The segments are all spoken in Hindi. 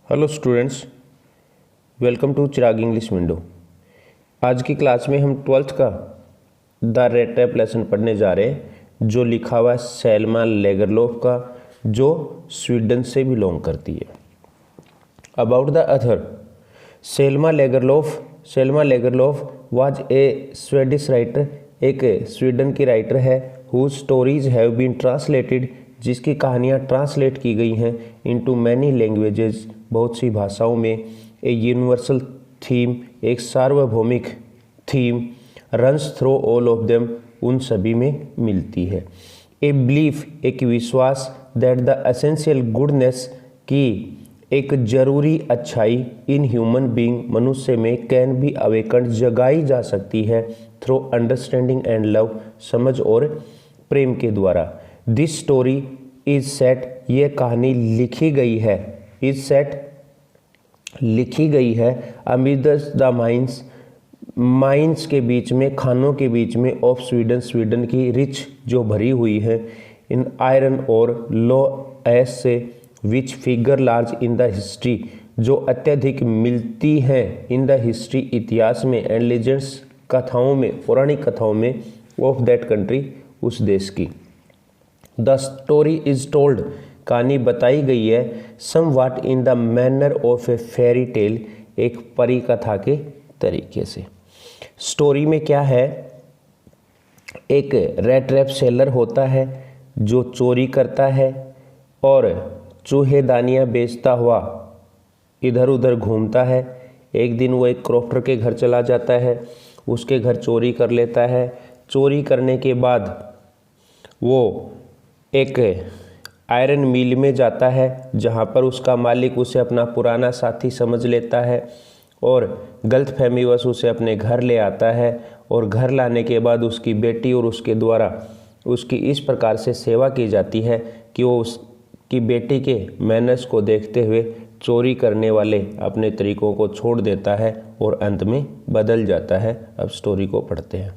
Hello students, welcome to Chirag English window. आज की क्लास में हम 12th का द रेड टैप लेसन पढ़ने जा रहे हैं, जो लिखा हुआ है सेल्मा लेगरलोफ का, जो स्वीडन से बिलोंग करती है। About the author, Selma Lagerlof was a Swedish writer, एक स्वीडन की राइटर है, whose stories have been translated, जिसकी कहानियाँ ट्रांसलेट की गई हैं इनटू मैनी लैंग्वेजेस, बहुत सी भाषाओं में। ए यूनिवर्सल थीम, एक सार्वभौमिक theme, runs through all of them, उन सभी में मिलती है। ए बिलीफ, एक विश्वास, दैट द एसेंशियल गुडनेस, की एक जरूरी अच्छाई, इन ह्यूमन बीइंग, मनुष्य में, कैन बी अवेकन्ड, जगाई जा सकती है, थ्रू अंडरस्टैंडिंग एंड लव, समझ और प्रेम के द्वारा। दिस स्टोरी इज सेट, ये कहानी लिखी गई है, इज सेट लिखी गई है, अमिडस्ट द माइंस के बीच में, खानों के बीच में, ऑफ स्वीडन की, रिच जो भरी हुई है, इन आयरन और लो एस से, which figure large in the history, जो अत्यधिक मिलती है, इन द हिस्ट्री, इतिहास में, एंड लेजेंड्स, कथाओं में, पौराणिक कथाओं में, ऑफ दैट कंट्री, उस देश की। द स्टोरी इज टोल्ड, कहानी बताई गई है, somewhat in the manner of a fairy tale, एक परी कथा के तरीके से। स्टोरी में क्या है, एक रेड ट्रैप सेलर होता है जो चोरी करता है और चूहेदानियाँ बेचता हुआ इधर उधर घूमता है। एक दिन वो एक क्रॉफ्टर के घर चला जाता है, उसके घर चोरी कर लेता है। चोरी करने के बाद वो एक आयरन मिल में जाता है, जहाँ पर उसका मालिक उसे अपना पुराना साथी समझ लेता है और गलतफहमीवश उसे अपने घर ले आता है। और घर लाने के बाद उसकी बेटी और उसके द्वारा उसकी इस प्रकार से सेवा की जाती है कि वो उसकी बेटी के मैनर्स को देखते हुए चोरी करने वाले अपने तरीकों को छोड़ देता है और अंत में बदल जाता है। अब स्टोरी को पढ़ते हैं।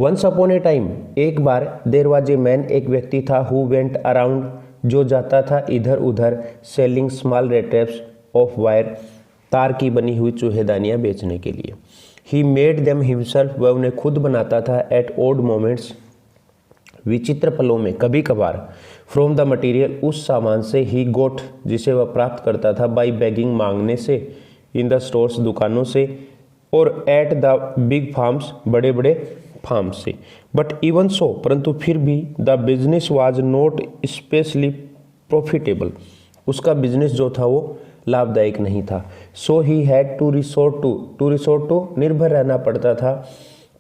वंस अपॉन ए टाइम, एक बार, देयर वाज ए मैन, एक व्यक्ति था, हु वेंट अराउंड, जो जाता था इधर उधर, selling small red traps of wire, तार की बनी हुई चूहेदानियाँ बेचने के लिए। ही मेड देम हिमसेल्फ, वह उन्हें खुद बनाता था, एट ओड मोमेंट्स, विचित्र पलों में, कभी कभार, फ्रॉम द मटीरियल, उस सामान से, ही गोट, जिसे वह प्राप्त करता था, बाई बेगिंग, मांगने से, इन द स्टोर्स, दुकानों से, और एट द बिग फार्म्स, बड़े बड़े फार्म से। बट इवन सो, परंतु फिर भी, the business was not specially profitable, उसका बिजनेस जो था वो लाभदायक नहीं था। So he had to resort to निर्भर रहना पड़ता था,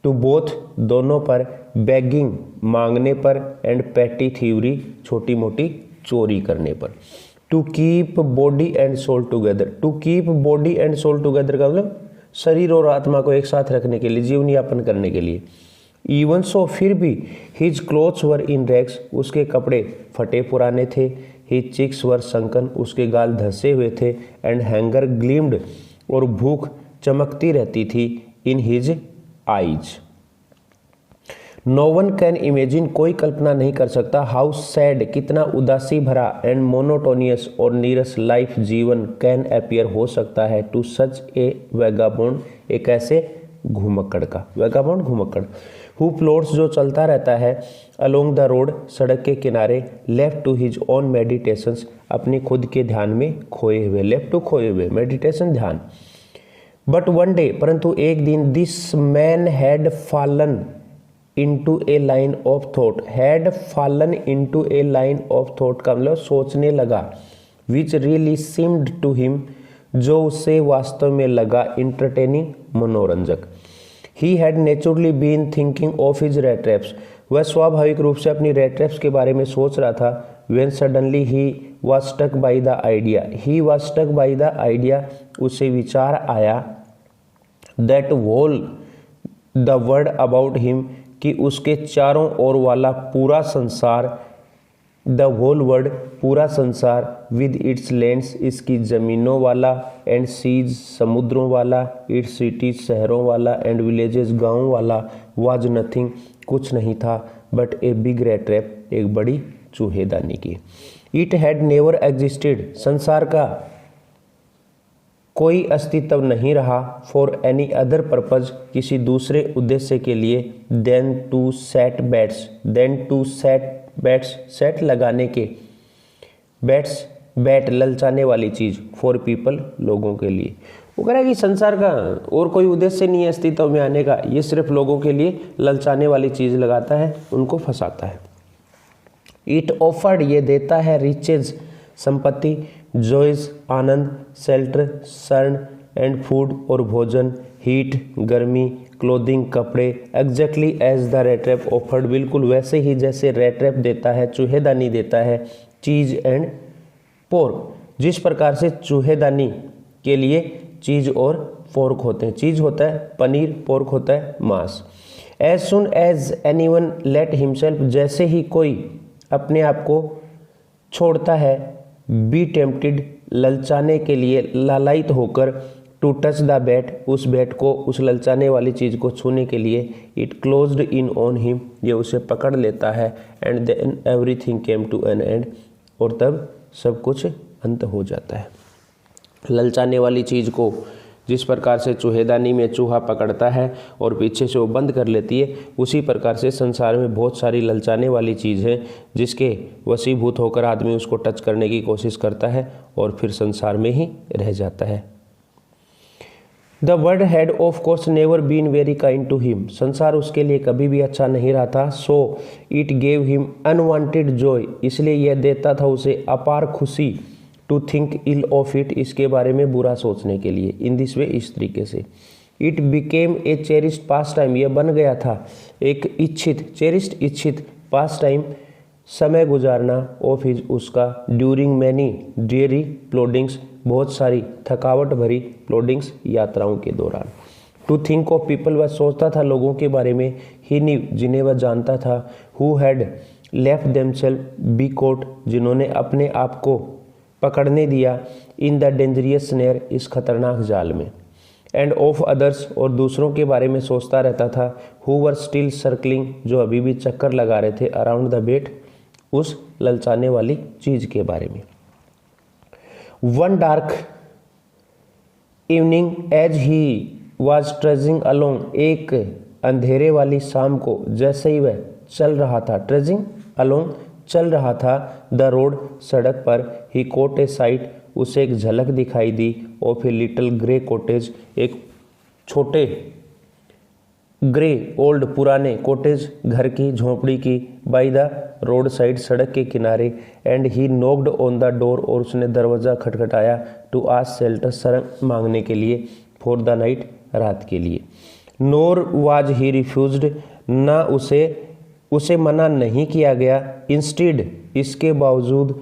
टू बोथ, दोनों पर, बेगिंग, मांगने पर, एंड पैटी थ्योरी, छोटी मोटी चोरी करने पर। To keep body and soul together, to keep body and soul together का मतलब शरीर और आत्मा को एक साथ रखने के लिए, जीवन यापन करने के लिए। इवन सो, फिर भी, हिज क्लोथ्स वर इन रैग्स, उसके कपड़े फटे पुराने थे, हिज चिक्स वर संकन, उसके गाल धंसे हुए थे, एंड हैंगर ग्लीम्ड, और भूख चमकती रहती थी, in his eyes. No one can imagine, कोई कल्पना नहीं कर सकता, हाउ सैड, कितना उदासी भरा, एंड मोनोटोनियस, और नीरस, लाइफ, जीवन, कैन अपीयर, हो सकता है, टू सच ए वैगाबॉन्ड, एक ऐसे घुमक्कड़ का, वैगाबॉन्ड घुमक्कड़, हु प्लॉट्स, जो चलता रहता है, अलोंग द रोड, सड़क के किनारे, left to his own meditations, अपनी खुद के ध्यान में खोए हुए, लेफ्ट टू खोए हुए, मेडिटेशन ध्यान। बट वन डे, परंतु एक दिन, this man had fallen into a line of thought, had fallen into a line of thought का मतलब सोचने लगा, which really seemed to him, जो उससे वास्तव में लगा इंटरटेनिंग, मनोरंजक। He had naturally been thinking of his rat traps, वह स्वाभाविक रूप से अपनी रेड ट्रैप्स के बारे में सोच रहा था। When suddenly he was struck by the idea, he was struck by the idea, उसे विचार आया, that whole the world about him, कि उसके चारों ओर वाला पूरा संसार, द होल वर्ल्ड, पूरा संसार, विद इट्स लैंड्स, इसकी ज़मीनों वाला, एंड सीज, समुद्रों वाला, इट्स सिटीज, शहरों वाला, एंड विलेजेस, गाँव वाला, वाज नथिंग, कुछ नहीं था, but a big red trap, एक बड़ी चूहेदानी की। इट हैड नेवर एग्जिस्टेड, संसार का कोई अस्तित्व नहीं रहा, फॉर एनी अदर पर्पज, किसी दूसरे उद्देश्य के लिए, then to set baits, set लगाने के, बैट्स बैट ललचाने वाली चीज़, फॉर पीपल लोगों के लिए। वो कह रहा है कि संसार का और कोई उद्देश्य नहीं है अस्तित्व में आने का, ये सिर्फ लोगों के लिए ललचाने वाली चीज़ लगाता है, उनको फंसाता है। इट ऑफर्ड, ये देता है, रिचेज संपत्ति, जॉयज आनंद, शेल्टर शरण एंड फूड और भोजन, हीट गर्मी, क्लोथिंग कपड़े, exactly as the rat trap offered, बिल्कुल वैसे ही जैसे रेट रैप देता है, चूहेदानी देता है, चीज एंड पोर्क, जिस प्रकार से चूहेदानी के लिए चीज और पोर्क होते हैं। चीज होता है पनीर, पोर्क होता है मांस। As soon as anyone let himself, जैसे ही कोई अपने आप को छोड़ता है, बी टेम्प्टेड, ललचाने के लिए, लालायित होकर, टू टच द बैट, उस बैट को, उस ललचाने वाली चीज़ को छूने के लिए, it closed in on him, ये उसे पकड़ लेता है, and then everything came to an end, और तब सब कुछ अंत हो जाता है। ललचाने वाली चीज़ को जिस प्रकार से चूहेदानी में चूहा पकड़ता है और पीछे से वो बंद कर लेती है, उसी प्रकार से संसार में बहुत सारी ललचाने वाली चीज़ है जिसके वशीभूत होकर आदमी उसको टच करने की कोशिश करता है और फिर संसार में ही रह जाता है। The world had of course never been very kind to him, संसार उसके लिए कभी भी अच्छा नहीं रहा था। So it gave him unwanted joy, इसलिए यह देता था उसे अपार खुशी, to think ill of it, इसके बारे में बुरा सोचने के लिए, इन दिस वे, इस तरीके से। It became a cherished pass time, यह बन गया था एक इच्छित, चेरिस्ड इच्छित, पास टाइम समय गुजारना, ऑफ हिज उसका, ड्यूरिंग मैनी ड्रीरी प्लोडिंग्स, बहुत सारी थकावट भरी प्लोडिंग्स यात्राओं के दौरान। टू थिंक ऑफ पीपल, वह सोचता था लोगों के बारे में, ही न्यू, जिन्हें वह जानता था, who had left themselves be caught, जिन्होंने अपने आप को पकड़ने दिया, इन द डेंजरियस स्नेयर, इस खतरनाक जाल में, एंड ऑफ अदर्स, और दूसरों के बारे में सोचता रहता था, हु वर स्टिल सर्कलिंग, जो अभी भी चक्कर लगा रहे थे, अराउंड द बेट, उस ललचाने वाली चीज़ के बारे में। One dark evening as he was trudging along, एक अंधेरे वाली शाम को जैसे ही वह चल रहा था, ट्रेजिंग अलोंग, चल रहा था, द रोड, सड़क पर, ही कोट ए साइट, उसे एक झलक दिखाई दी, of a little grey cottage, एक छोटे ग्रे ओल्ड पुराने कॉटेज, घर की, झोंपड़ी की, बाई द रोड साइड, सड़क के किनारे, and he knocked on the door, और उसने दरवाज़ा खटखटाया, टू आस्क शेल्टर, शरण मांगने के लिए, फॉर द नाइट, रात के लिए। नोर वाज ही रिफ्यूज्ड, ना उसे मना नहीं किया गया, इंस्टेड, इसके बावजूद,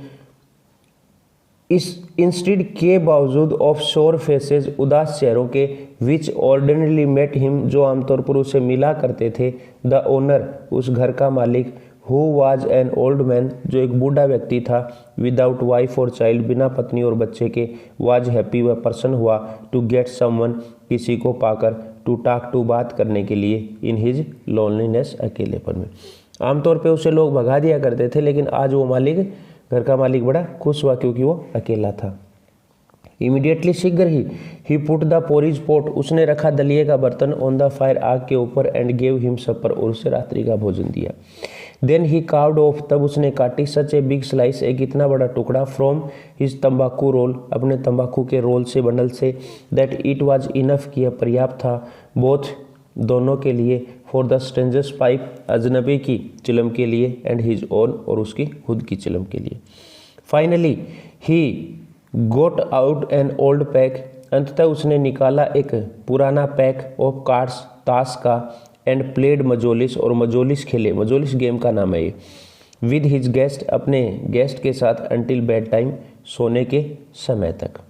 इंस्टेड के बावजूद, ऑफ शोर फेसेस, उदास चेहरों के, विच ऑर्डिनरली मेट हिम, जो आमतौर पर उसे मिला करते थे, द ओनर, उस घर का मालिक, who was an old man, जो एक बूढ़ा व्यक्ति था, विदाउट वाइफ और चाइल्ड, बिना पत्नी और बच्चे के, वाज हैप्पी, वह प्रसन्न हुआ, टू गेट समवन, किसी को पाकर, टू टॉक टू, बात करने के लिए, इन हिज लोनलीनेस, अकेलेपन में। आमतौर पे उसे लोग भगा दिया करते थे, लेकिन आज वो मालिक, घर का मालिक, बड़ा खुश हुआ क्योंकि वो अकेला था। इमीडिएटली, शीघ्र ही पुट द पोरिज पोट, उसने रखा दलिए का बर्तन, ऑन द फायर, आग के ऊपर, एंड गेव हिम सपर, और उसे रात्रि का भोजन दिया। देन ही कार्व्ड ऑफ, तब उसने काटी, सच ए बिग स्लाइस, एक इतना बड़ा टुकड़ा, फ्रॉम हिज तंबाकू रोल, अपने तंबाकू के रोल से, बंडल से, दैट इट वाज इनफ, किया पर्याप्त था, बोथ दोनों के लिए, फॉर द स्ट्रेंजर्स पाइप, अजनबी की चिलम के लिए, एंड हिज ओन, और उसकी खुद की चिलम के लिए। Finally he got out an old pack, अंततः उसने निकाला एक पुराना पैक, ऑफ कार्ड्स, ताश का, एंड प्लेड मजोलिस, और मजोलिस खेले, मजोलिस गेम का नाम है ये, विद हिज गेस्ट, अपने गेस्ट के साथ, अंटिल बेड टाइम, सोने के समय तक।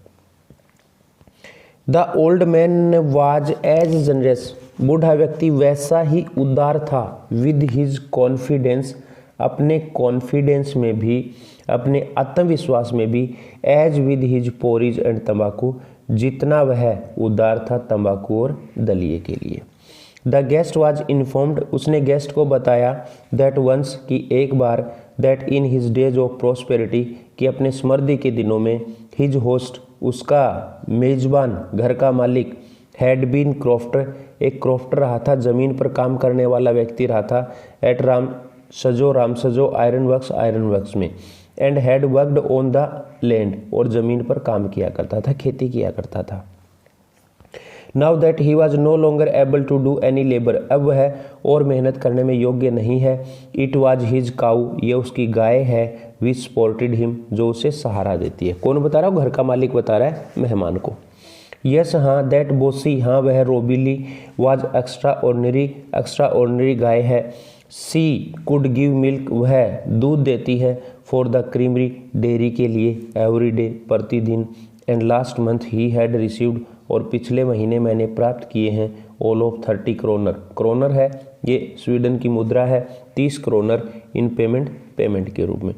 The old man was as generous, बूढ़ा व्यक्ति वैसा ही उदार था, विद हिज कॉन्फिडेंस, अपने कॉन्फिडेंस में भी, अपने आत्मविश्वास में भी, as with his porridge and तंबाकू, जितना वह उदार था तंबाकू और दलिए के लिए। द गेस्ट वाज इन्फॉर्म्ड, उसने गेस्ट को बताया, दैट वंस, कि एक बार, that in his days of prosperity, कि अपने स्मृति के दिनों में हिज होस्ट, उसका मेजबान, घर का मालिक, हैड बीन क्रॉफ्टर, एक क्रॉफ्टर रहा था, जमीन पर काम करने वाला व्यक्ति रहा था, एट रामसजो आयरन वर्क्स में, and had worked on the land, और जमीन पर काम किया करता था, खेती किया करता था। Now that he was no longer able to do any labour, अब वह और मेहनत करने में योग्य नहीं है। इट वॉज हिज काउ, ये उसकी गाय है, विच सपोर्टेड हिम, जो उसे सहारा देती है। कौन बता रहा हो? घर का मालिक बता रहा है मेहमान को। यस हाँ, दैट बोसी, हाँ वह रोबिली, वाज एक्स्ट्रा ऑर्डिनरी गाय है। सी कुड गिव मिल्क, वह दूध देती है, फॉर द क्रीमरी, डेयरी के लिए, एवरी डे, प्रतिदिन, and last month he had received, और पिछले महीने मैंने प्राप्त किए हैं, ऑल ऑफ 30 क्रोनर, क्रोनर है ये स्वीडन की मुद्रा है, 30 क्रोनर इन पेमेंट के रूप में।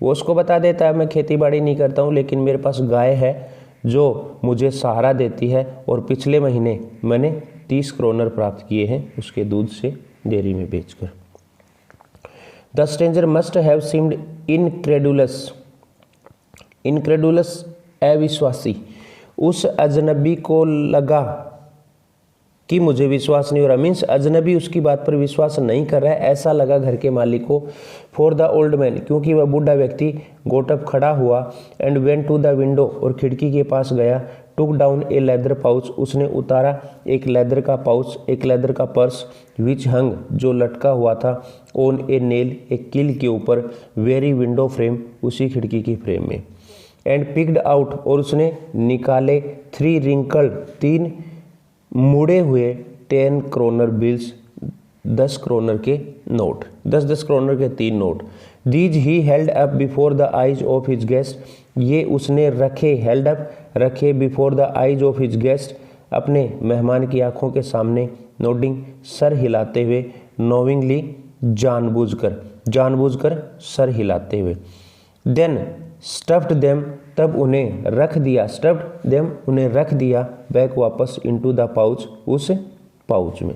वो उसको बता देता है मैं खेती बाड़ी नहीं करता हूँ, लेकिन मेरे पास गाय है जो मुझे सहारा देती है, और पिछले महीने मैंने 30 क्रोनर प्राप्त किए हैं उसके दूध से डेयरी में बेचकर। The stranger must have seemed incredulous, अविश्वासी, उस अजनबी को लगा कि मुझे विश्वास नहीं हो रहा, मीन्स अजनबी उसकी बात पर विश्वास नहीं कर रहा है, ऐसा लगा घर के मालिक को। फॉर द ओल्ड मैन, क्योंकि वह बूढ़ा व्यक्ति गोट अप खड़ा हुआ, and went to the window, और खिड़की के पास गया, took down a leather pouch, उसने उतारा एक लेदर का पाउच, एक लेदर का पर्स, विच हंग, जो लटका हुआ था, ऑन ए नेल, एक कील के ऊपर, वेरी विंडो फ्रेम, उसी खिड़की की फ्रेम में, एंड पिक्ड आउट, और उसने निकाले 3 रिंकल, 3 मुड़े हुए 10 क्रोनर बिल्स, 10 क्रोनर के नोट, 10 क्रोनर के 3 note. These he held up before the eyes of his guest, ये उसने रखे, हेल्ड अप रखे, before the eyes of his guest, अपने मेहमान की आंखों के सामने, नोडिंग, सर हिलाते हुए, नोविंगली, जानबूझकर सर हिलाते हुए। देन स्टफ्ड देम, तब उन्हें रख दिया, स्टफ्ड देम, उन्हें रख दिया, बैक वापस, इनटू द पाउच, उस पाउच में।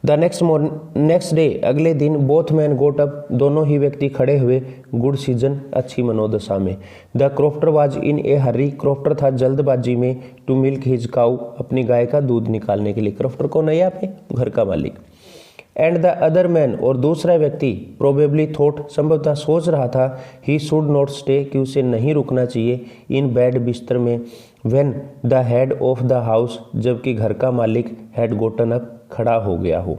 द नेक्स्ट डे, अगले दिन, बोथ मैन गोट अप, दोनों ही व्यक्ति खड़े हुए, गुड सीजन, अच्छी मनोदशा में। The crofter was in A Hari, crofter था जल्दबाजी में, टू मिल्क हिज काउ, अपनी गाय का दूध निकालने के लिए। क्रॉफ्टर कौन है यहाँ पे? घर का मालिक। एंड द अदर मैन, और दूसरा व्यक्ति, प्रोबेबली थॉट, संभवतः सोच रहा था, ही शुड नॉट स्टे, कि उसे नहीं रुकना चाहिए, इन बेड, बिस्तर में, when the head of the house, जबकि घर का मालिक, हैड गोटन अप, खड़ा हो गया हो।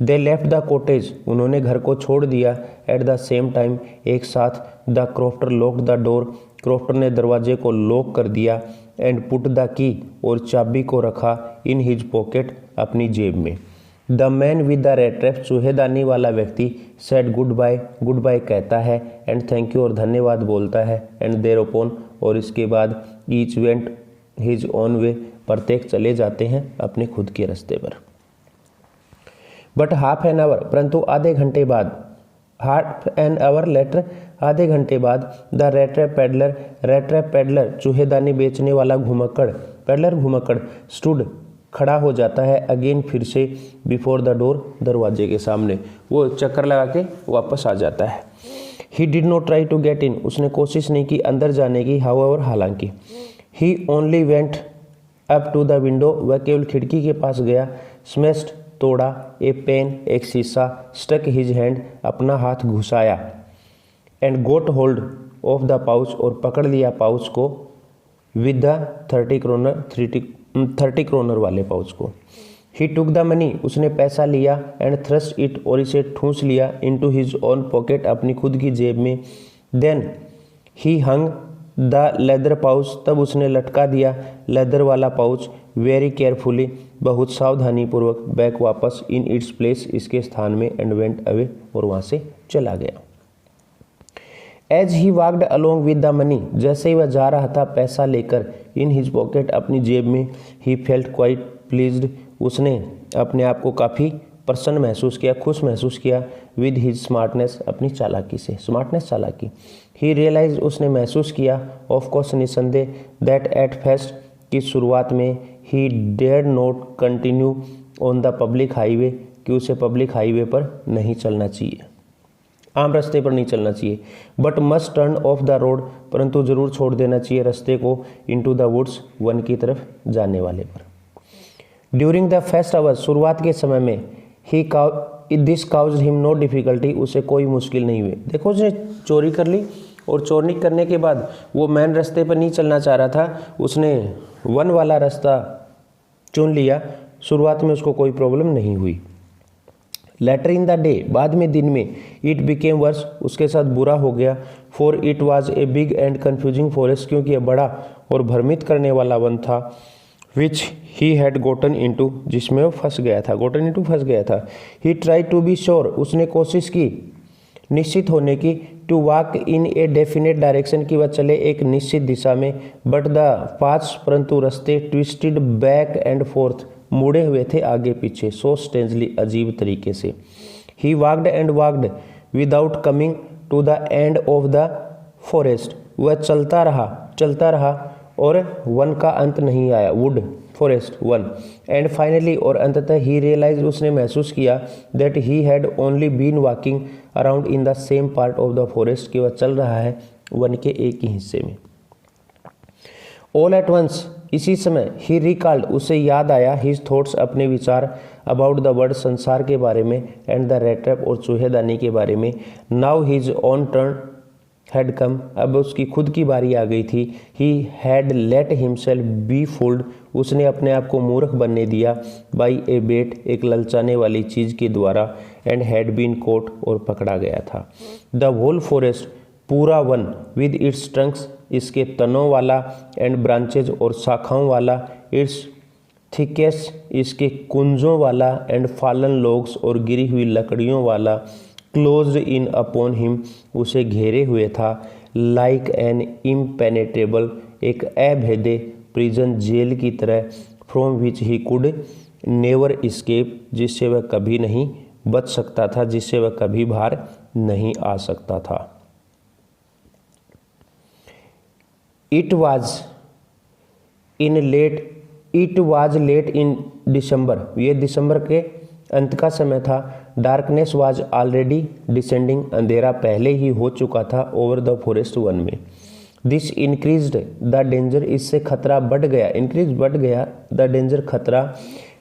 दे लेफ्ट द कॉटेज, उन्होंने घर को छोड़ दिया, एट द सेम टाइम, एक साथ, the crofter locked the door, crofter ने दरवाजे को लॉक कर दिया, एंड पुट द की, और चाबी को रखा, इन हिज पॉकेट, अपनी जेब में। The man with the rat trap, चूहेदानी वाला व्यक्ति, सेड गुड बाय कहता है, एंड थैंक यू, और धन्यवाद बोलता है, एंड देयर ओपन, और इसके बाद, each went his own way, प्रत्येक चले जाते हैं अपने खुद के रास्ते पर। बट हाफ एन आवर, परंतु आधे घंटे बाद, हाफ एन आवर लेटर, आधे घंटे बाद, द रेड ट्रैप पेडलर, चूहेदानी बेचने वाला घुमक्कड़, स्टूड, खड़ा हो जाता है, अगेन, फिर से, बिफोर द डोर, दरवाजे के सामने, वो चक्कर लगा के वापस आ जाता है। He did not try to get in, उसने कोशिश नहीं की अंदर जाने की, हाउएवर, हालांकि। He only went up to the window, वह केवल खिड़की के पास गया, स्मैश्ड, तोड़ा, ए पेन, एक शीशा, स्टक हिज हैंड, अपना हाथ घुसाया, and got hold of the pouch, और पकड़ लिया पाउच को, विद द 30 क्रोनर वाले पाउच को। ही टुक द मनी, उसने पैसा लिया, एंड थ्रस्ट इट, और इसे ठूंस लिया, इनटू हिज ओन पॉकेट, अपनी खुद की जेब में। Then he hung the leather pouch, तब उसने लटका दिया लेदर वाला पाउच, वेरी केयरफुली, बहुत सावधानी पूर्वक, बैक वापस, इन इट्स प्लेस, इसके स्थान में, एंड वेंट अवे, और वहां से चला गया। As he walked along with the money, जैसे ही वह जा रहा था पैसा लेकर, इन हिज पॉकेट, अपनी जेब में, ही फेल्ट क्वाइट प्लीज्ड, उसने अपने आप को काफ़ी प्रसन्न महसूस किया, खुश महसूस किया, विद हिज स्मार्टनेस, अपनी चालाकी से, चालाकी। ही रियलाइज, उसने महसूस किया, ऑफ कोर्स, निसंदेह, दैट एट फर्स्ट, की शुरुआत में, he dare not continue on the public highway, कि उसे पब्लिक हाईवे पर नहीं चलना चाहिए। आम रास्ते पर नहीं चलना चाहिए। But must turn off the road, परंतु जरूर छोड़ देना चाहिए रास्ते को, इनटू द वुड्स, वन की तरफ जाने वाले पर। ड्यूरिंग द फर्स्ट आवर, शुरुआत के समय में, this caused him no difficulty, उसे कोई मुश्किल नहीं हुई। देखो उसने चोरी कर ली और चोरी करने के बाद वो मेन रास्ते पर नहीं चलना चाह रहा था, उसने वन वाला रास्ता चुन लिया, शुरुआत में उसको कोई प्रॉब्लम नहीं हुई। लेटर इन द डे, बाद में दिन में, इट बिकेम वर्स, उसके साथ बुरा हो गया। For it was a big and confusing forest, क्योंकि यह बड़ा और भ्रमित करने वाला वन था। विच ही हैड गोटन इनटू, जिसमें वो फंस गया था, गोटन इनटू फंस गया था। He try to be sure, उसने कोशिश की निश्चित होने की, to walk in a definite direction, की वह चले एक निश्चित दिशा में। बट द पाथ्स, परंतु रास्ते, ट्विस्टेड बैक एंड फोर्थ, मुड़े हुए थे आगे पीछे, सो स्ट्रेंजली, अजीब तरीके से। He walked and walked without coming to the end of the forest, वह चलता रहा और वन का अंत नहीं आया, वुड, फॉरेस्ट, वन। एंड फाइनली, और अंततः, ही रियलाइज, उसने महसूस किया, that he had only been walking around in the same part of the forest, कि वह चल रहा है वन के एक ही हिस्से में। ऑल एट वंस, इसी समय, ही रिकॉल्ड, उसे याद आया, हिज थॉट्स, अपने विचार, अबाउट द वर्ल्ड, संसार के बारे में, एंड द रेट ट्रैप, और चूहेदानी के बारे में। Now his on turn had come, अब उसकी खुद की बारी आ गई थी। He had late himself B fooled, उसने अपने आप को मूर्ख बनने दिया, बाई ए बेट, एक ललचाने वाली चीज़ के द्वारा, एंड हैड बीन कोट, और पकड़ा गया था। द होल फॉरेस्ट, पूरा वन, विद इट्स ट्रंक्स, इसके तनों वाला, एंड ब्रांचेज, और शाखाओं वाला, इट्स थिकेस्ट, इसके कुंजों वाला, एंड फॉलन लॉग्स, और गिरी हुई लकड़ियों वाला, क्लोज्ड इन अपॉन हिम, उसे घेरे हुए था, लाइक एन इम्पेनेट्रेबल, एक अभेद्य प्रिजन, जेल की तरह, from which he could never escape, जिससे वह कभी नहीं बच सकता था, जिससे वह कभी बाहर नहीं आ सकता था। इट वॉज लेट इन दिसंबर, ये दिसंबर के अंत का समय था। डार्कनेस वाज ऑलरेडी डिसेंडिंग, अंधेरा पहले ही हो चुका था, ओवर द फॉरेस्ट वन में। दिस इंक्रीज्ड द डेंजर, इससे खतरा बढ़ गया, इंक्रीज बढ़ गया, द डेंजर, खतरा,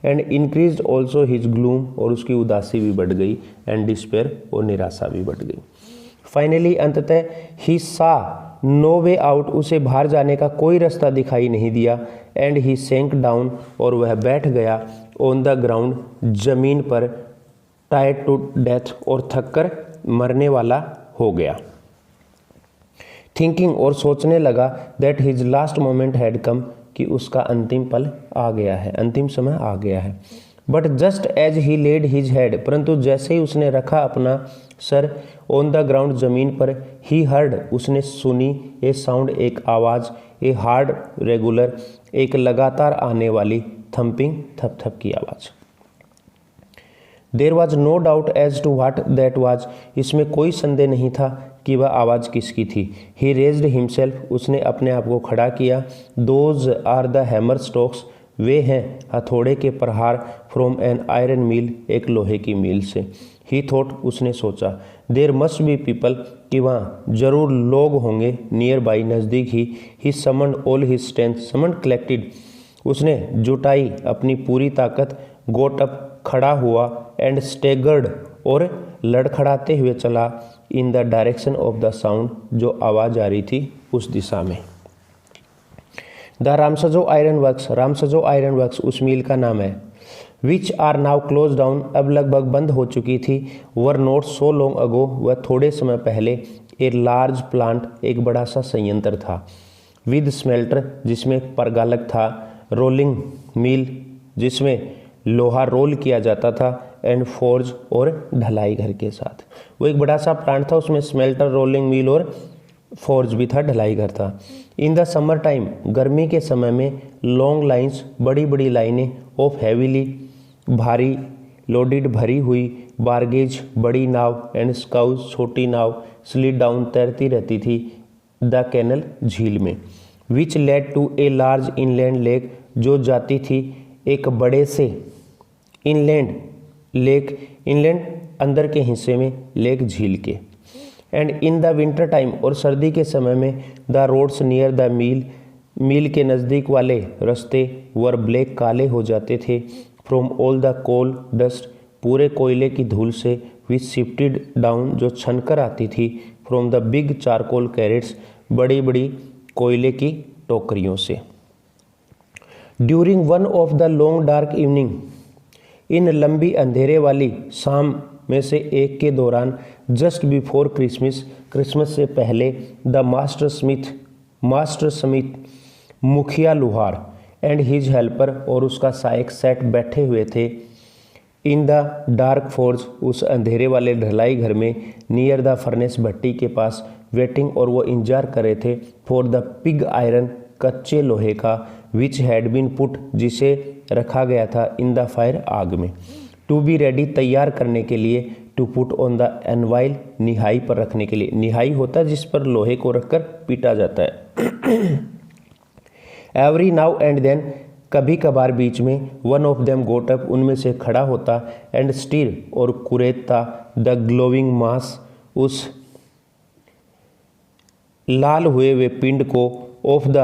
and increased also his gloom, और उसकी उदासी भी बढ़ गई, एंड डिस्पेयर, और निराशा भी बढ़ गई। फाइनली, अंततः, ही सा नो वे आउट, उसे बाहर जाने का कोई रास्ता दिखाई नहीं दिया, एंड ही सेंक डाउन, और वह बैठ गया, ऑन द ग्राउंड, जमीन पर, टायर्ड टू डेथ, और थककर मरने वाला हो गया। थिंकिंग, और सोचने लगा, that his last moment had come, कि उसका अंतिम पल आ गया है, अंतिम समय आ गया है। But just as he laid his head, परंतु जैसे ही उसने रखा अपना सर ऑन द ग्राउंड, जमीन पर, ही हर्ड, उसने सुनी, ए साउंड, एक आवाज़, ए हार्ड रेगुलर, एक लगातार आने वाली, थम्पिंग, थप थप की आवाज़। There was no doubt as to what that was, इसमें कोई संदेह नहीं था कि वह आवाज़ किसकी थी। ही रेज्ड हिमसेल्फ, उसने अपने आप को खड़ा किया। Those are the hammer strokes, वे हैं हथौड़े के प्रहार, फ्रॉम एन आयरन मील, एक लोहे की मील से। ही थॉट, उसने सोचा, देर मस्ट बी पीपल, कि वहाँ जरूर लोग होंगे, नियर बाई, नज़दीक ही। He summoned all his strength, summoned collected, उसने जुटाई अपनी पूरी ताकत, गोट अप, खड़ा हुआ, एंड स्टेगर्ड, और लड़खड़ाते हुए चला, in the direction of the sound, जो आवाज़ आ रही थी उस दिशा में। The Ramsjo ironworks, Ramsjo ironworks उस मील का नाम है। Which are now closed down, अब लगभग बंद हो चुकी थी। Were not so long ago, वह थोड़े समय पहले, ए लार्ज प्लांट, एक बड़ा सा संयंत्र था। विद स्मेल्टर, जिसमें परगालक था। रोलिंग मिल, जिसमें लोहा रोल किया जाता था। एंड फोर्ज, और ढलाई घर के साथ। वो एक बड़ा सा प्लांट था, उसमें स्मेल्टर, रोलिंग मिल और फोर्ज भी था, ढलाई घर था। इन द समर टाइम, गर्मी के समय में, लॉन्ग लाइन्स, बड़ी बड़ी लाइनें, ऑफ हैवीली, भारी, लोडेड, भरी हुई, बारगेज, बड़ी नाव, एंड स्काउज, छोटी नाव, स्लिड डाउन, तैरती रहती थी, द कैनल, झील में। Which led to a large inland lake, जो जाती थी एक बड़े से इनलैंड लेक, इनलैंड अंदर के हिस्से में, लेक, झील के। And in the winter time, और सर्दी के समय में the roads near the mill के नज़दीक वाले रास्ते वर ब्लैक काले हो जाते थे from all the coal dust, पूरे कोयले की धूल से, विच शिफ्टेड डाउन, जो छनकर आती थी, from the big charcoal crates, बड़ी बड़ी कोयले की टोकरियों से। During one of the long dark evening, इन लंबी अंधेरे वाली शाम में से एक के दौरान, जस्ट बिफोर क्रिसमस, क्रिसमस से पहले, द मास्टर स्मिथ मुखिया लुहार एंड हिज हेल्पर, और उसका सहायक सेट बैठे हुए थे इन द डार्क फोर्ज, उस अंधेरे वाले ढलाई घर में, नियर द फर्नेस, भट्टी के पास, वेटिंग, और वो इंतजार कर रहे थे, फॉर द पिग आयरन, कच्चे लोहे का, विच हैड बीन पुट, जिसे रखा गया था, इन द फायर, आग में, टू बी रेडी, तैयार करने के लिए, टू पुट ऑन द एनवाइल, निहाई पर रखने के लिए। निहाई होता है जिस पर लोहे को रखकर पीटा जाता है। एवरी नाउ एंड देन, कभी कभार बीच में, one of them goat up, उनमें से खड़ा होता, एंड स्टीर, और कुरेदता, द ग्लोविंग मास, उस लाल हुए वे पिंड को, of the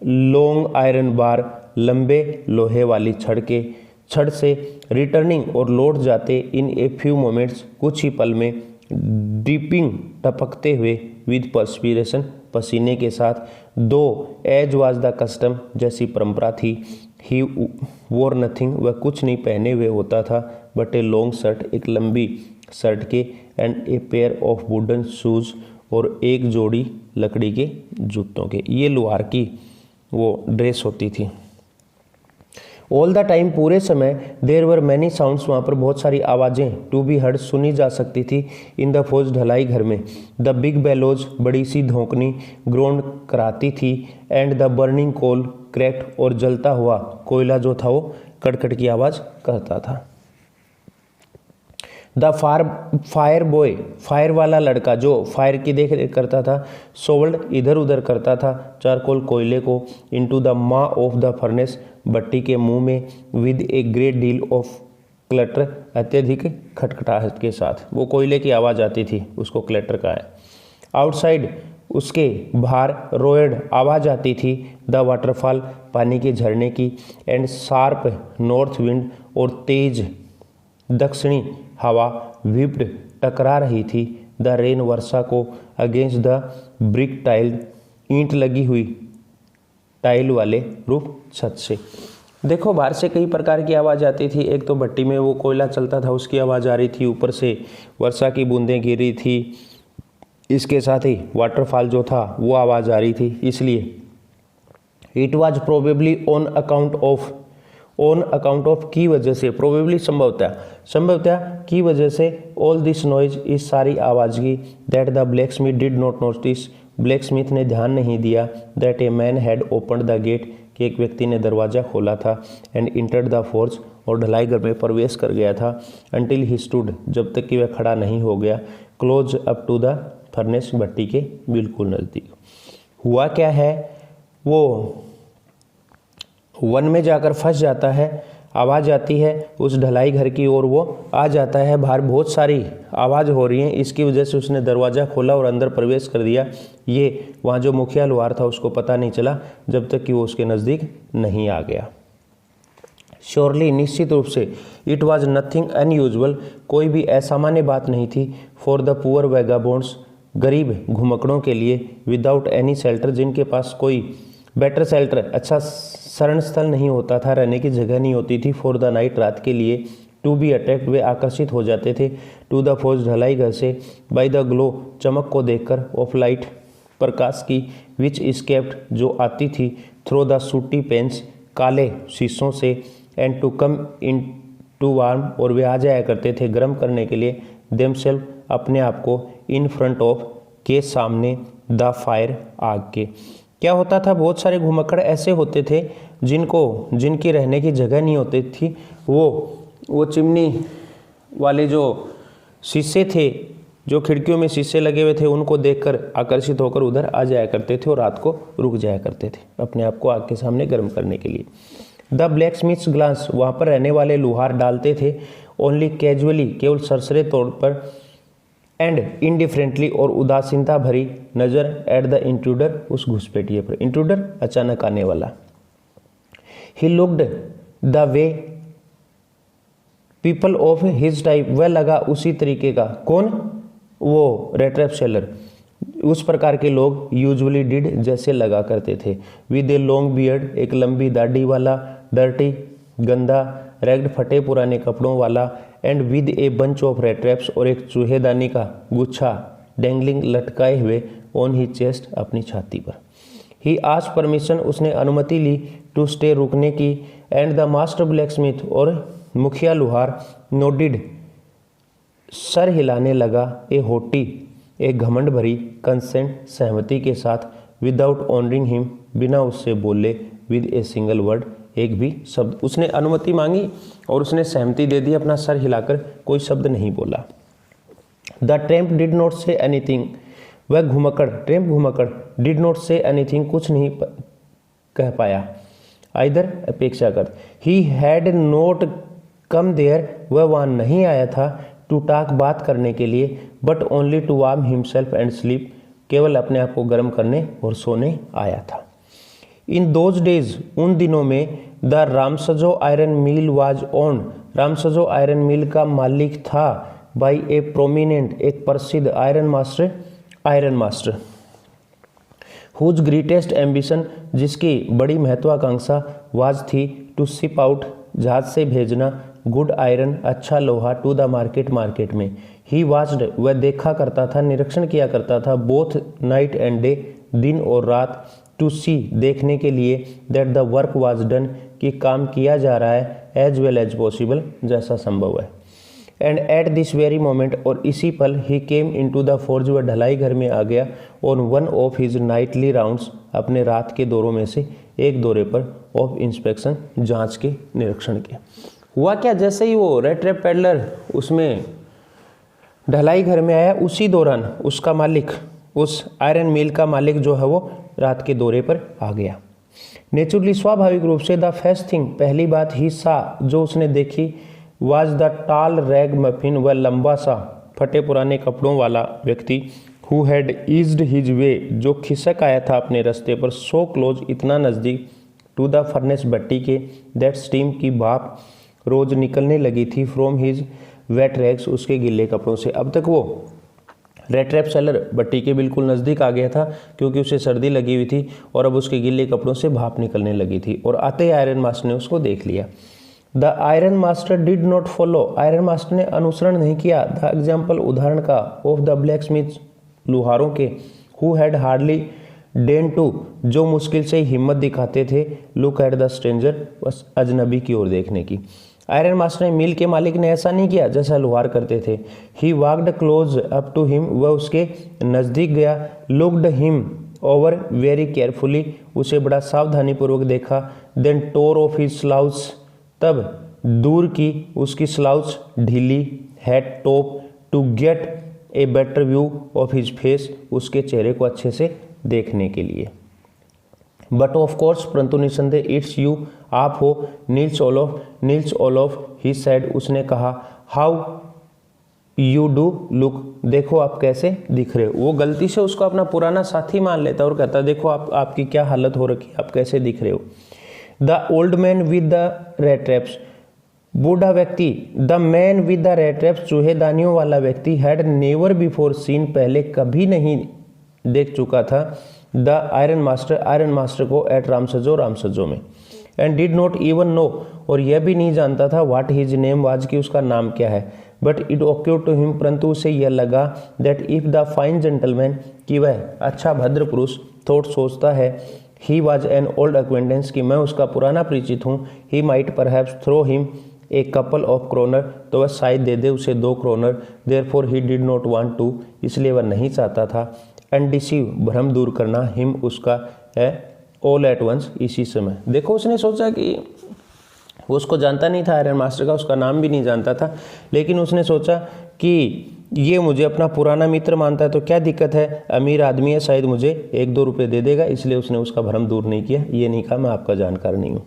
long iron bar, लंबे लोहे वाली छड़ से, रिटर्निंग, और लौट जाते, इन ए फ्यू मोमेंट्स, कुछ ही पल में, ड्रिपिंग, टपकते हुए, विद पर्सपीरेशन, पसीने के साथ, दो एज वाज द कस्टम, जैसी परंपरा थी, ही वोर नथिंग, वह कुछ नहीं पहने हुए होता था, बट ए लॉन्ग शर्ट, एक लंबी शर्ट के, and a pair of wooden shoes, और एक जोड़ी लकड़ी के जूतों के। ये लोहार की वो ड्रेस होती थी। ऑल द टाइम, पूरे समय, देर वर मैनी साउंड्स, वहाँ पर बहुत सारी आवाज़ें, टू बी हर्ड, सुनी जा सकती थी, इन द फोर्ज, ढलाई घर में, द बिग बेलोज, बड़ी सी धोंकनी, ग्रोन कराती थी, and the burning coal cracked, और जलता हुआ कोयला जो था वो कड़कड़ की आवाज़ करता था। द फायर बॉय, फायर वाला लड़का, जो फायर की देख रेख करता था, सोल्ड, इधर उधर करता था, चारकोल, कोयले को, इनटू द मा ऑफ द फर्नेस, भट्टी के मुंह में, with a great deal of clutter, अत्यधिक खटखटाहट के साथ, वो कोयले की आवाज़ आती थी, उसको क्लटर का है। आउटसाइड, उसके बाहर, रोयड, आवाज़ आती थी, द वाटरफॉल, पानी के झरने की, एंड शार्प नॉर्थ विंड, और तेज दक्षिणी हवा, विप्ड, टकरा रही थी, द रेन, वर्षा को, अगेंस्ट द ब्रिक टाइल, ईंट लगी हुई टाइल वाले रूफ छत से। देखो, बाहर से कई प्रकार की आवाज़ आती थी। एक तो भट्टी में वो कोयला चलता था, उसकी आवाज़ आ रही थी, ऊपर से वर्षा की बूंदें गिर रही थी, इसके साथ ही वाटरफॉल जो था वो आवाज़ आ रही थी। इसलिए it was probably on account of की वजह से, प्रोबेबली संभवतः की वजह से, ऑल दिस नॉइज, इस सारी आवाज़ की, that the blacksmith did not notice, blacksmith ने ध्यान नहीं दिया, that a man had opened the gate, कि एक व्यक्ति ने दरवाज़ा खोला था, एंड इंटर्ड द फोर्ज, और ढलाई घर में प्रवेश कर गया था, अंटिल ही स्टूड, जब तक कि वह खड़ा नहीं हो गया, close up to the furnace, भट्टी के बिल्कुल नज़दीक। हुआ क्या है, वो वन में जाकर फंस जाता है, आवाज़ आती है उस ढलाई घर की ओर, वो आ जाता है, बाहर बहुत सारी आवाज़ हो रही है, इसकी वजह से उसने दरवाज़ा खोला और अंदर प्रवेश कर दिया। ये वहाँ जो मुखिया लुहार था उसको पता नहीं चला जब तक कि वो उसके नज़दीक नहीं आ गया। श्योरली, निश्चित रूप से, इट वॉज नथिंग अनयूजुअल, कोई भी असामान्य बात नहीं थी, फॉर द पुअर वैगाबॉन्ड्स, गरीब घुमकड़ों के लिए, विदाउट एनी शेल्टर, जिनके पास कोई बेटर शेल्टर, अच्छा शरण स्थल नहीं होता था, रहने की जगह नहीं होती थी, फॉर द नाइट, रात के लिए, टू बी अट्रैक्ट, वे आकर्षित हो जाते थे, टू द फोर्ज, ढलाई घर से, बाय द ग्लो, चमक को देखकर, ऑफ लाइट, प्रकाश की, विच इस्केप्ड, जो आती थी, थ्रो द सूटी पेंस, काले शीशों से, and to come in to warm, और वे आ जाया करते थे गर्म करने के लिए, देमसेल्फ, अपने आप को, इन फ्रंट ऑफ, के सामने, द फायर, आग के। क्या होता था, बहुत सारे घुमक्कड़ ऐसे होते थे जिनकी रहने की जगह नहीं होती थी, वो चिमनी वाले जो शीशे थे, जो खिड़कियों में शीशे लगे हुए थे, उनको देखकर आकर्षित होकर उधर आ जाया करते थे और रात को रुक जाया करते थे अपने आप को आग के सामने गर्म करने के लिए। द ब्लैक स्मिथ्स ग्लास, वहाँ पर रहने वाले लुहार डालते थे, ओनली कैजुअली, केवल सरसरे तौर पर, एंड इनडिफरेंटली और उदासीनता भरी नज़र एट द इंट्रूडर, उस घुसपैठिए पर। इंट्रूडर अचानक आने वाला। He looked the way people of his type, वह लगा उसी तरीके का। कौन? वो रेट्रैप सेलर, उस प्रकार के लोग यूजुअली डिड, जैसे लगा करते थे। विद ए लॉन्ग बियर्ड, एक लंबी दाढ़ी वाला, डर्टी, गंदा, रैग्ड, फटे पुराने कपड़ों वाला, and with a bunch of rattraps, और एक चूहेदानी का गुच्छा डेंगलिंग, लटकाए हुए ऑन ही चेस्ट, अपनी छाती पर। ही आस्क्ड परमिशन, उसने अनुमति ली, टू स्टे, रुकने की, एंड द मास्टर ब्लैकस्मिथ, और मुखिया लुहार, नोडिड, सर हिलाने लगा, ए होटी, एक घमंड भरी, कंसेंट, सहमति के साथ, विदाउट ऑनरिंग हिम, बिना उससे बोले, विद ए सिंगल वर्ड, एक भी शब्द। उसने अनुमति मांगी और उसने सहमति दे दी, अपना सर हिलाकर, कोई शब्द नहीं बोला। The tramp did not say anything, वह घुमक्कड़, ट्रैम्प घुमक्कड़, डिड नॉट से एनीथिंग, कुछ नहीं कह पाया। आइदर, अपेक्षाकृत, he had not come there, वह वहाँ नहीं आया था, टू टॉक, बात करने के लिए, but only to warm himself and sleep, केवल अपने आप को गर्म करने और सोने आया था। इन दोज डेज, उन दिनों में, the Ramsjo iron mill was own, Ramsjo iron mill का मालिक था, बाई ए प्रोमिनेंट, एक प्रसिद्ध iron master, whose greatest ambition, जिसकी बड़ी महत्वाकांक्षा, वाज थी, टू शिप आउट, जहाज से भेजना, गुड आयरन, अच्छा लोहा, टू द मार्केट, मार्केट में। ही वाच्ड, वह देखा करता था, निरीक्षण किया करता था, बोथ नाइट एंड डे, दिन और रात, टू सी, देखने के लिए, that the work was done, कि काम किया जा रहा है, एज वेल एज पॉसिबल, जैसा संभव है। And at this very moment, और इसी पल, ही केम इन टू द फोर्ज, वह ढलाई घर में आ गया, on one of his Knightley rounds, अपने रात के दौरों में से एक दौरे पर, ऑफ इंस्पेक्शन, जांच के, निरीक्षण के। हुआ क्या, जैसे ही वो रेट्रैप पेडलर उसमें ढलाई घर में आया, उसी दौरान उसका मालिक, उस आयरन मिल का मालिक जो है वो रात के दौरे पर आ गया। नेचुरली, स्वाभाविक रूप से, द फर्स्ट थिंग, पहली बात, ही सा, जो उसने देखी, वाज द टाल रैग मफिन, वह लंबा सा फटे पुराने कपड़ों वाला व्यक्ति, who had eased his way, जो खिसक आया था अपने रास्ते पर, सो क्लोज, इतना नज़दीक, टू द फर्नेस, भट्टी के, दैट स्टीम, की भाप रोज निकलने लगी थी, फ्रॉम हिज वेट रैग्स, उसके गिले कपड़ों से। अब तक वो रेट्रैप सेलर भट्टी के बिल्कुल नज़दीक आ गया था, क्योंकि उसे सर्दी लगी हुई थी, और अब उसके गिले कपड़ों से भाप निकलने लगी थी, और आते ही आयरन मास्टर ने उसको देख लिया। The ironmaster did not follow, ironmaster ने अनुसरण नहीं किया, द एग्जाम्पल, उदाहरण का, ऑफ द ब्लैक स्मिथ, लुहारों के, who had hardly deigned to, जो मुश्किल से हिम्मत दिखाते थे, लुक एट द स्ट्रेंजर, बस अजनबी की ओर देखने की। आयरन मास्टर ने, मिल के मालिक ने ऐसा नहीं किया जैसा लुहार करते थे। He walked close up to him, वह उसके नज़दीक गया, looked him over very carefully, उसे बड़ा सावधानीपूर्वक देखा, then tore off his slouch, तब दूर की उसकी स्लाउज ढीली, hat top, to get a better view of his face, उसके चेहरे को अच्छे से देखने के लिए। बट ऑफ कोर्स, परंतु निसंदेह, इट्स यू, आप हो, नील्स ओलोफ, ही सेड, उसने कहा, हाउ यू डू लुक, देखो आप कैसे दिख रहे हो। वो गलती से उसको अपना पुराना साथी मान लेता और कहता, देखो आपकी क्या हालत हो रखी है, आप कैसे दिख रहे हो। The old man with the rat traps, बूढ़ा व्यक्ति, the man with the rat traps, चूहेदानियों वाला व्यक्ति, हैड नेवर बिफोर सीन, पहले कभी नहीं देख चुका था, द आयरन मास्टर को, एट रामसजो में, and did not even know, और यह भी नहीं जानता था, व्हाट हिज नेम वाज, कि उसका नाम क्या है। But it occurred to him, परंतु उसे यह लगा, that if the fine gentleman, कि वह अच्छा भद्र पुरुष, थॉट, सोचता है, he was an old acquaintance, कि मैं उसका पुराना परिचित हूँ, he might perhaps throw him a couple of kronor, तो वह शायद दे दे उसे 2 kronor, therefore he did not want to, इसलिए वह नहीं चाहता था, एंड डिसीव, भ्रम दूर करना, हिम, उसका, है, ऑल एट वंस, इसी समय। देखो उसने सोचा कि वो उसको जानता नहीं था आयरन मास्टर का, उसका नाम भी नहीं जानता था, लेकिन उसने सोचा कि ये मुझे अपना पुराना मित्र मानता है तो क्या दिक्कत है, अमीर आदमी है, शायद मुझे 1-2 रुपये दे देगा, इसलिए उसने उसका भ्रम दूर नहीं किया, ये नहीं कहा मैं आपका जानकार नहीं हूँ।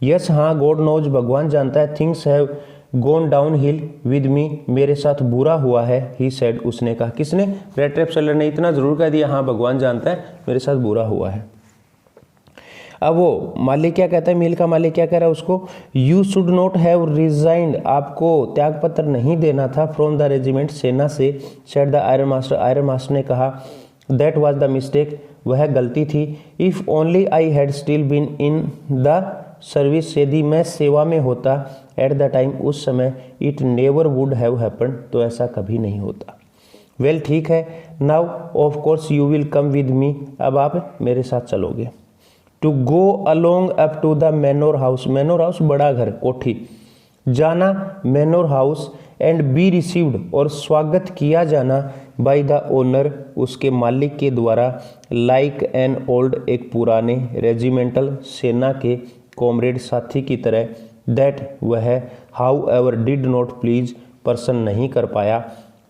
यस, हाँ, गॉड नोज, भगवान जानता है, things have gone down hill with me, मेरे साथ बुरा हुआ है, ही सेड, उसने कहा। किसने? रेड ट्रैप सेलर ने इतना जरूर कह दिया, हाँ भगवान जानता है मेरे साथ बुरा हुआ है। अब वो मालिक क्या कहता है, मिल का मालिक क्या कह रहा है उसको, you should not have resigned, आपको त्याग पत्र नहीं देना था, फ्रॉम द रेजिमेंट, सेना से, said the ironmaster, ironmaster ने कहा, दैट वाज द मिस्टेक, वह गलती थी, if only I had still been in the service, यदि मैं सेवा में होता एट द टाइम, उस समय, it never would have happen, तो ऐसा कभी नहीं होता। वेल ठीक है, now of course you will come with me, अब आप मेरे साथ चलोगे। To go along up to the manor house, manor house बड़ा घर, कोठी, जाना manor house, and be received, और स्वागत किया जाना, बाय द ओनर, उसके मालिक के द्वारा, लाइक एन ओल्ड, एक पुराने, रेजिमेंटल, सेना के, कॉमरेड, साथी की तरह, दैट वह, how ever did not please, person नहीं कर पाया,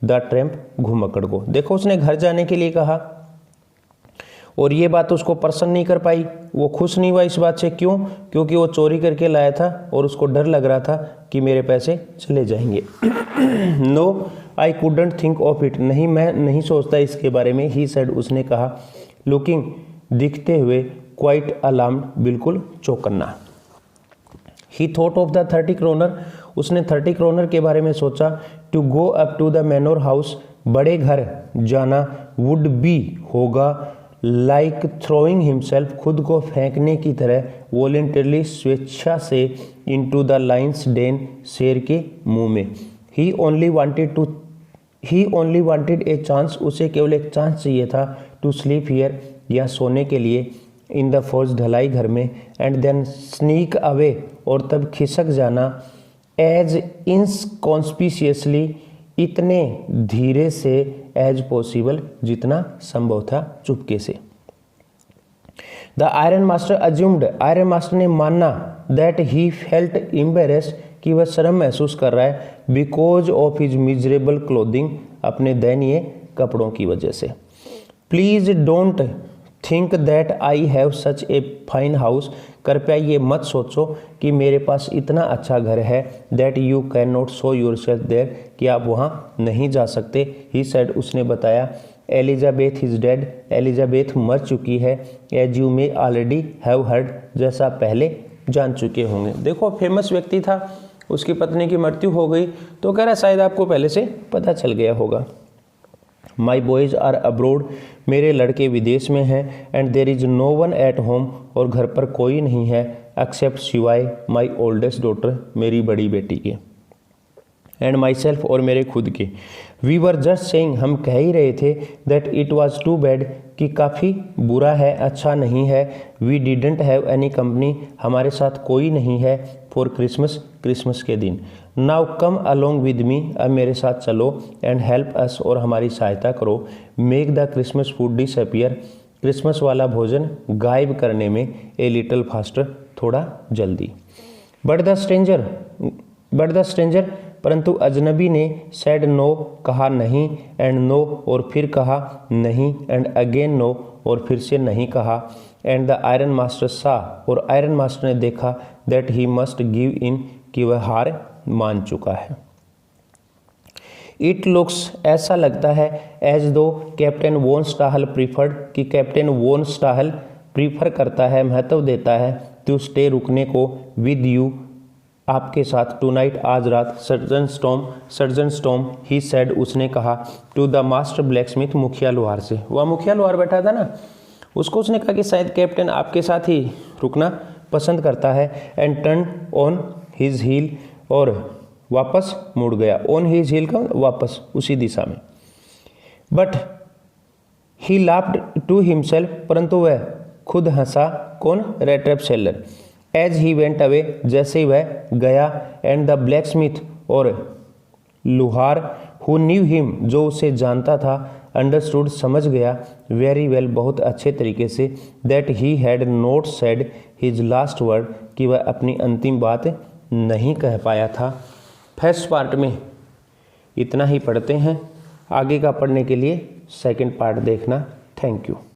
द ट्रैम्प, घुमक्कड़ को। देखो उसने घर जाने के लिए कहा और ये बात उसको पसंद नहीं कर पाई, वो खुश नहीं हुआ इस बात से। क्यों? क्योंकि वो चोरी करके लाया था और उसको डर लग रहा था कि मेरे पैसे चले जाएंगे। No I couldn't think of it, नहीं मैं नहीं सोचता इसके बारे में, ही सेड, उसने कहा, लुकिंग, दिखते हुए, क्वाइट अलार्म्ड, बिल्कुल चौकन्ना। He thought of the 30 kronor, उसने 30 क्रोनर के बारे में सोचा। To go up to the manor house, बड़े घर जाना, वुड बी, होगा, लाइक थ्रोइंग हिमसेल्फ, खुद को फेंकने की तरह, वॉलेंटरली, स्वेच्छा से, इनटू द लाइन्स डेन, शेर के मुंह में। ही ओनली वांटेड ए चांस, उसे केवल एक चांस चाहिए था, टू स्लीप हियर, या सोने के लिए, इन द फॉर्स, ढलाई घर में, एंड देन स्नीक अवे, और तब खिसक जाना, एज इनकॉन्स्पिशियसली, इतने धीरे से, एज पॉसिबल, जितना संभव था, चुपके से। The iron master assumed, iron master ने माना, दैट ही फेल्ट एम्बेरेस्ड, कि वह शर्म महसूस कर रहा है, because of his miserable clothing, अपने दयनीय कपड़ों की वजह से। Please don't think that I have such a fine house, कृपया ये मत सोचो कि मेरे पास इतना अच्छा घर है, that you can not show yourself there, कि आप वहाँ नहीं जा सकते। ही सेड, उसने बताया, एलिजाबेथ इज डेड, एलिजाबेथ मर चुकी है, as you may already have heard, जैसा पहले जान चुके होंगे। देखो फेमस व्यक्ति था, उसकी पत्नी की मृत्यु हो गई, तो कह रहा शायद आपको पहले से पता चल गया होगा। माई बॉयज़ आर अब्रोड, मेरे लड़के विदेश में हैं, and there is no one at home, और घर पर कोई नहीं है, एक्सेप्ट सिवाय माई ओल्डेस्ट डॉटर, मेरी बड़ी बेटी के, एंड माई सेल्फ, और मेरे खुद के। वी वर जस्ट सेइंग, हम कह ही रहे थे, that it was too bad, कि काफ़ी बुरा है, अच्छा नहीं है। We didn't have any company, हमारे साथ कोई नहीं है, फॉर क्रिसमस, क्रिसमस के दिन। Now come along with me, अब मेरे साथ चलो, एंड हेल्प अस, और हमारी सहायता करो, make the Christmas food disappear, Christmas वाला भोजन गायब करने में, ए लिटिल फास्टर, थोड़ा जल्दी। बट द स्ट्रेंजर, परंतु अजनबी ने, सेड नो, कहा नहीं, एंड नो, और फिर कहा नहीं, एंड अगेन नो, और फिर से नहीं कहा, एंड द आयरन मास्टर सा, और आयरन मास्टर ने देखा, that he must give in, कि वह हार मान चुका है। इट लुक्स, ऐसा लगता है, एज दो कैप्टन वोन स्टाहल प्रीफर्ड, कि कैप्टन वोन स्टाहल प्रीफर करता है, महत्व देता है, टू स्टे, रुकने को, विद यू, आपके साथ, टू नाइट, आज रात, सर्जन स्टॉम, ही सेड, उसने कहा, टू द मास्टर ब्लैकस्मिथ, मुखिया लोहार से, वह मुखिया लोहार बैठा था ना, उसको उसने कहा कि शायद कैप्टन आपके साथ ही रुकना पसंद करता है, and turn on his heel, और वापस मुड़ गया, ऑन हिज हील का वापस उसी दिशा में। But he laughed to himself, परंतु वह खुद हंसा, कौन? Red trap sailor. As he went away, जैसे ही वह गया, एंड द ब्लैकस्मिथ, और लुहार, हु न्यू हिम, जो उसे जानता था, अंडरस्टूड, समझ गया, वेरी वेल, बहुत अच्छे तरीके से, that he had not said his last word, कि वह अपनी अंतिम बात नहीं कह पाया था। फर्स्ट पार्ट में इतना ही पढ़ते हैं, आगे का पढ़ने के लिए सेकंड पार्ट देखना। Thank you.